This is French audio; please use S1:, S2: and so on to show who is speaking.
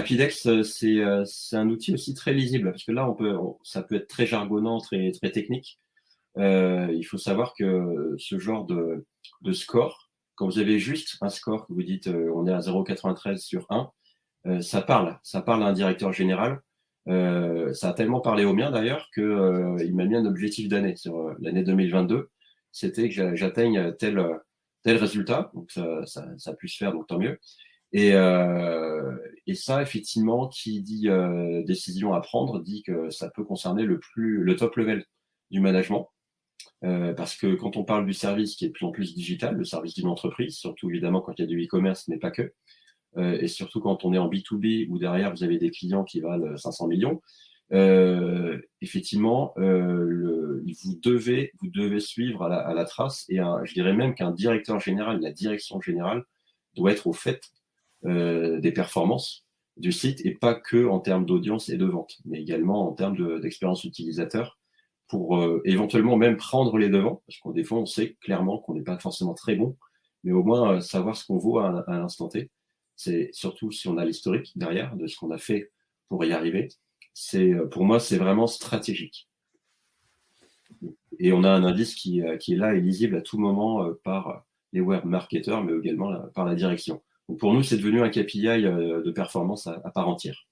S1: Rapidex, c'est un outil aussi très lisible, parce que là, ça peut être très jargonnant, très, très technique. Il faut savoir que ce genre de score, quand vous avez juste un score, que vous dites on est à 0,93 sur 1, ça parle à un directeur général. Ça a tellement parlé au mien d'ailleurs que il m'a mis un objectif d'année sur l'année 2022. C'était que j'atteigne tel résultat, donc ça puisse faire, donc tant mieux. Et ça, effectivement, qui dit décision à prendre, dit que ça peut concerner le top level du management. Parce que quand on parle du service qui est de plus en plus digital, le service d'une entreprise, surtout évidemment quand il y a du e-commerce, mais pas que, et surtout quand on est en B2B où derrière vous avez des clients qui valent 500 millions, effectivement, vous devez suivre à la trace, et je dirais même qu'un directeur général, la direction générale, doit être au fait des performances du site, et pas que en termes d'audience et de vente, mais également en termes d'expérience utilisateur, pour éventuellement même prendre les devants, parce qu'en des fois on sait clairement qu'on n'est pas forcément très bon, mais au moins savoir ce qu'on vaut à l'instant T. C'est surtout si on a l'historique derrière de ce qu'on a fait pour y arriver. Pour moi, c'est vraiment stratégique. Et on a un indice qui est là et lisible à tout moment par les web marketeurs, mais également par la direction. Donc pour nous, c'est devenu un KPI de performance à part entière.